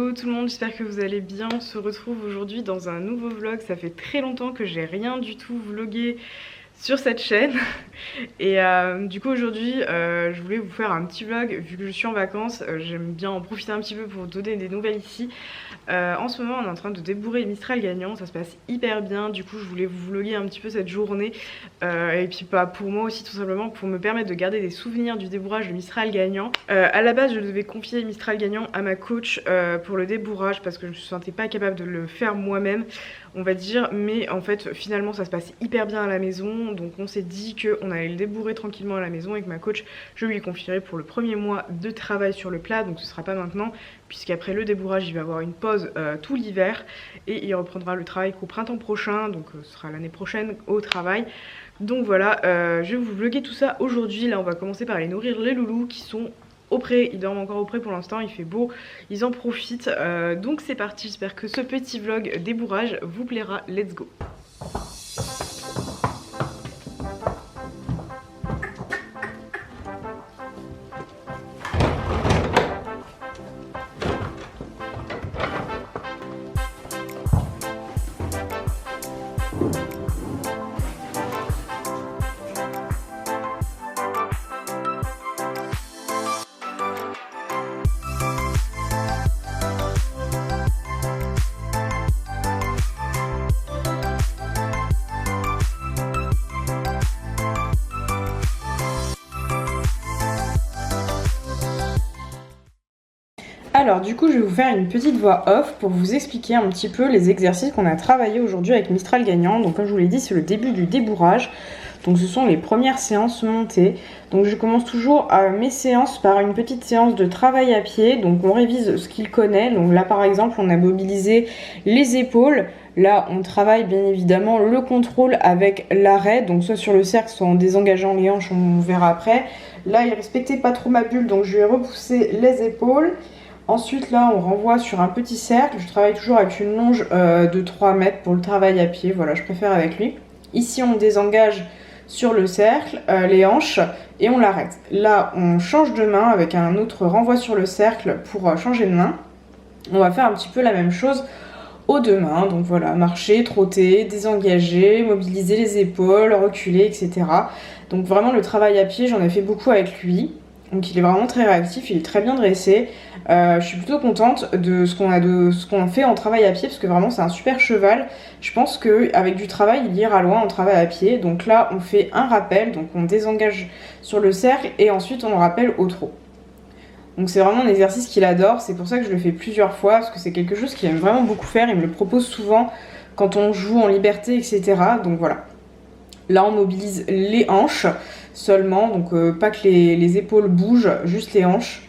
Hello tout le monde, j'espère que vous allez bien. On se retrouve aujourd'hui dans un nouveau vlog. Ça fait très longtemps que j'ai rien du tout vlogué sur cette chaîne. Et du coup aujourd'hui je voulais vous faire un petit vlog vu que je suis en vacances. J'aime bien en profiter un petit peu pour vous donner des nouvelles ici. En ce moment on est en train de débourrer Mistral gagnant, ça se passe hyper bien. Du coup je voulais vous vloguer un petit peu cette journée et puis pour moi aussi tout simplement pour me permettre de garder des souvenirs du débourrage de Mistral gagnant. À la base je devais confier Mistral gagnant à ma coach pour le débourrage parce que je me sentais pas capable de le faire moi-même, on va dire, mais en fait finalement ça se passe hyper bien à la maison, donc on s'est dit qu'on allait le débourrer tranquillement à la maison et que ma coach je lui confierai pour le premier mois de travail sur le plat, donc ce sera pas maintenant puisqu'après le débourrage il va avoir une pause tout l'hiver et il reprendra le travail qu'au printemps prochain, donc ce sera l'année prochaine au travail. Donc voilà, je vais vous vlogger tout ça aujourd'hui. Là on va commencer par aller nourrir les loulous qui sont au pré, ils dorment encore au pré pour l'instant, il fait beau, ils en profitent, donc c'est parti. J'espère que ce petit vlog débourrage vous plaira, let's go. Alors du coup je vais vous faire une petite voix off pour vous expliquer un petit peu les exercices qu'on a travaillé aujourd'hui avec Mistral gagnant. Donc comme je vous l'ai dit, c'est le début du débourrage, donc ce sont les premières séances montées. Donc je commence toujours mes séances par une petite séance de travail à pied, donc on révise ce qu'il connaît. Donc là par exemple on a mobilisé les épaules. Là on travaille bien évidemment le contrôle avec l'arrêt, donc soit sur le cercle soit en désengageant les hanches, on verra après. Là il respectait pas trop ma bulle, donc je vais repousser les épaules. Ensuite là on renvoie sur un petit cercle, je travaille toujours avec une longe de 3 mètres pour le travail à pied, voilà je préfère avec lui. Ici on désengage sur le cercle les hanches et on l'arrête. Là on change de main avec un autre renvoi sur le cercle pour changer de main. On va faire un petit peu la même chose aux deux mains, donc voilà, marcher, trotter, désengager, mobiliser les épaules, reculer, etc. Donc vraiment le travail à pied j'en ai fait beaucoup avec lui. Donc il est vraiment très réactif, il est très bien dressé. Je suis plutôt contente de ce qu'on fait en travail à pied parce que vraiment c'est un super cheval. Je pense qu'avec du travail il ira loin en travail à pied. Donc là on fait un rappel, donc on désengage sur le cercle et ensuite on le rappelle au trot. Donc c'est vraiment un exercice qu'il adore, c'est pour ça que je le fais plusieurs fois parce que c'est quelque chose qu'il aime vraiment beaucoup faire. Il me le propose souvent quand on joue en liberté, etc. Donc voilà. Là on mobilise les hanches seulement, donc pas que les épaules bougent, juste les hanches.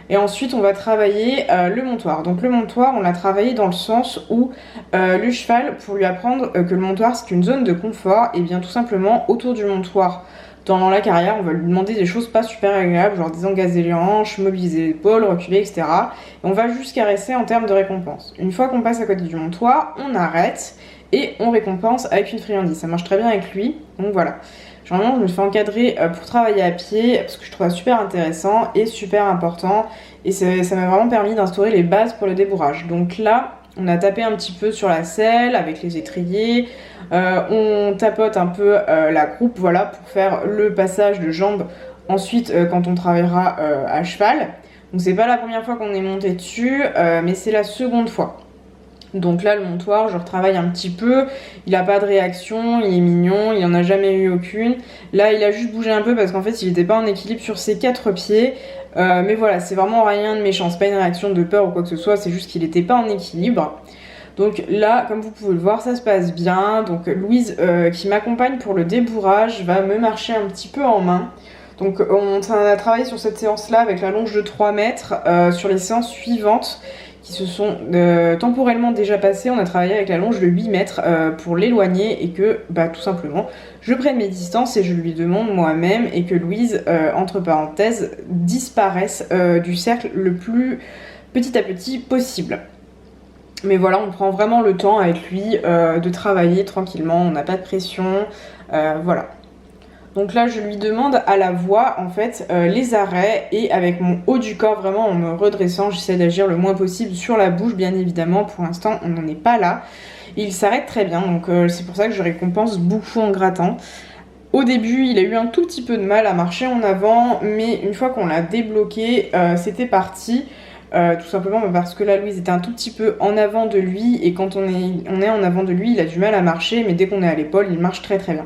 Et ensuite on va travailler le montoir. Donc le montoir on l'a travaillé dans le sens où le cheval, pour lui apprendre que le montoir c'est une zone de confort, et bien tout simplement autour du montoir dans la carrière on va lui demander des choses pas super agréables, genre désengager les hanches, mobiliser les épaules, reculer, etc. Et on va juste caresser en termes de récompense. Une fois qu'on passe à côté du montoir, on arrête et on récompense avec une friandise. Ça marche très bien avec lui, donc voilà. Généralement je me fais encadrer pour travailler à pied parce que je trouve ça super intéressant et super important, et ça m'a vraiment permis d'instaurer les bases pour le débourrage. Donc là on a tapé un petit peu sur la selle avec les étriers, on tapote un peu la croupe, voilà, pour faire le passage de jambes ensuite quand on travaillera à cheval. Donc c'est pas la première fois qu'on est monté dessus, mais c'est la seconde fois. Donc là le montoir je retravaille un petit peu, il a pas de réaction, il est mignon, il en a jamais eu aucune. Là il a juste bougé un peu parce qu'en fait il était pas en équilibre sur ses 4 pieds, mais voilà, c'est vraiment rien de méchant, c'est pas une réaction de peur ou quoi que ce soit, c'est juste qu'il était pas en équilibre. Donc là comme vous pouvez le voir ça se passe bien. Donc Louise qui m'accompagne pour le débourrage va me marcher un petit peu en main. Donc on a travaillé sur cette séance là avec la longe de 3 mètres, sur les séances suivantes qui se sont temporellement déjà passées, on a travaillé avec la longe de 8 mètres pour l'éloigner et que tout simplement je prenne mes distances et je lui demande moi-même et que Louise entre parenthèses disparaisse du cercle le plus petit à petit possible. Mais voilà, on prend vraiment le temps avec lui de travailler tranquillement, on n'a pas de pression, voilà. Donc là je lui demande à la voix en fait les arrêts, et avec mon haut du corps vraiment en me redressant, j'essaie d'agir le moins possible sur la bouche bien évidemment. Pour l'instant on n'en est pas là. Et il s'arrête très bien, donc c'est pour ça que je récompense beaucoup en grattant. Au début il a eu un tout petit peu de mal à marcher en avant, mais une fois qu'on l'a débloqué c'était parti. Tout simplement parce que là Louise était un tout petit peu en avant de lui, et quand on est en avant de lui il a du mal à marcher, mais dès qu'on est à l'épaule il marche très très bien.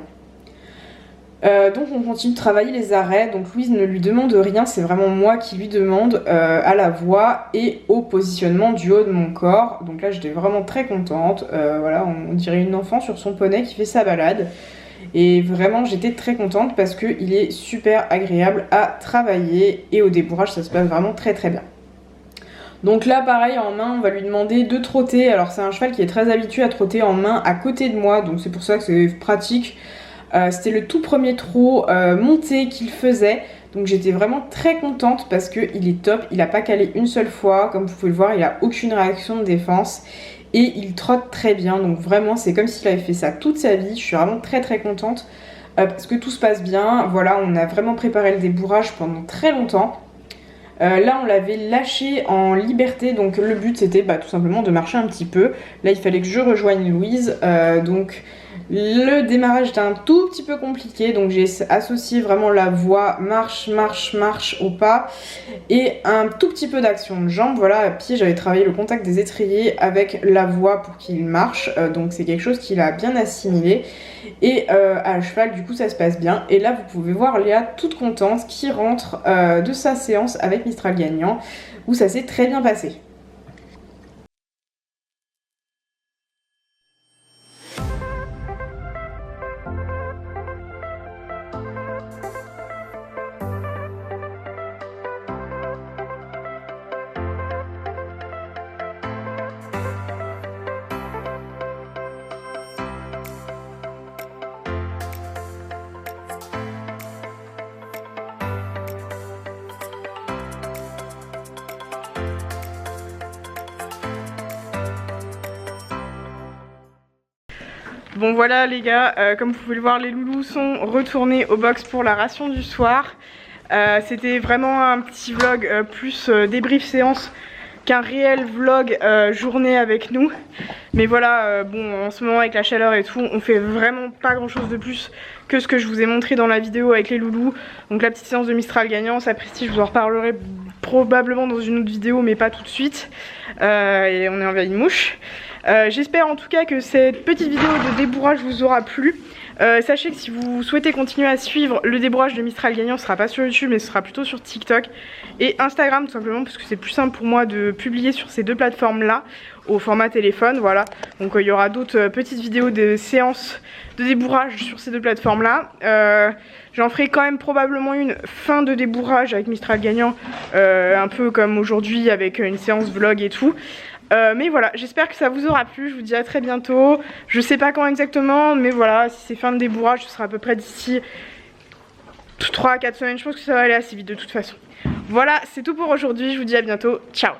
Donc on continue de travailler les arrêts, donc Louise ne lui demande rien, c'est vraiment moi qui lui demande à la voix et au positionnement du haut de mon corps. Donc là j'étais vraiment très contente, voilà, on dirait une enfant sur son poney qui fait sa balade. Et vraiment j'étais très contente parce qu'il est super agréable à travailler, et au débourrage ça se passe vraiment très très bien. Donc là pareil, en main on va lui demander de trotter. Alors c'est un cheval qui est très habitué à trotter en main à côté de moi, donc c'est pour ça que c'est pratique. C'était le tout premier trot monté qu'il faisait, donc j'étais vraiment très contente parce qu'il est top. Il n'a pas calé une seule fois, comme vous pouvez le voir, il n'a aucune réaction de défense et il trotte très bien. Donc vraiment c'est comme s'il avait fait ça toute sa vie. Je suis vraiment très très contente parce que tout se passe bien. Voilà, on a vraiment préparé le débourrage pendant très longtemps. Là on l'avait lâché en liberté, donc le but c'était tout simplement de marcher un petit peu. Là il fallait que je rejoigne Louise, donc le démarrage était un tout petit peu compliqué, donc j'ai associé vraiment la voix marche, marche, marche au pas et un tout petit peu d'action de jambes. Voilà, à pied j'avais travaillé le contact des étriers avec la voix pour qu'il marche, donc c'est quelque chose qu'il a bien assimilé. Et à cheval du coup ça se passe bien, et là vous pouvez voir Léa toute contente qui rentre de sa séance avec Mistral Gagnant où ça s'est très bien passé. Bon voilà les gars, comme vous pouvez le voir, les loulous sont retournés au box pour la ration du soir. C'était vraiment un petit vlog plus débrief séance qu'un réel vlog journée avec nous. Mais voilà, bon en ce moment avec la chaleur et tout, on fait vraiment pas grand chose de plus que ce que je vous ai montré dans la vidéo avec les loulous. Donc la petite séance de Mistral Gagnant, ça prestige, je vous en reparlerai probablement dans une autre vidéo mais pas tout de suite. Et on est envahi de mouches. J'espère en tout cas que cette petite vidéo de débourrage vous aura plu. Sachez que si vous souhaitez continuer à suivre le débourrage de Mistral Gagnant, ce sera pas sur YouTube mais ce sera plutôt sur TikTok et Instagram tout simplement, parce que c'est plus simple pour moi de publier sur ces deux plateformes là au format téléphone. Voilà, donc il y aura d'autres petites vidéos de séances de débourrage sur ces deux plateformes là. J'en ferai quand même probablement une fin de débourrage avec Mistral Gagnant, un peu comme aujourd'hui avec une séance vlog et tout. Mais voilà, j'espère que ça vous aura plu, je vous dis à très bientôt. Je sais pas quand exactement, mais voilà, si c'est fin de débourrage, ce sera à peu près d'ici 3 à 4 semaines, je pense que ça va aller assez vite de toute façon. Voilà, c'est tout pour aujourd'hui, je vous dis à bientôt, ciao.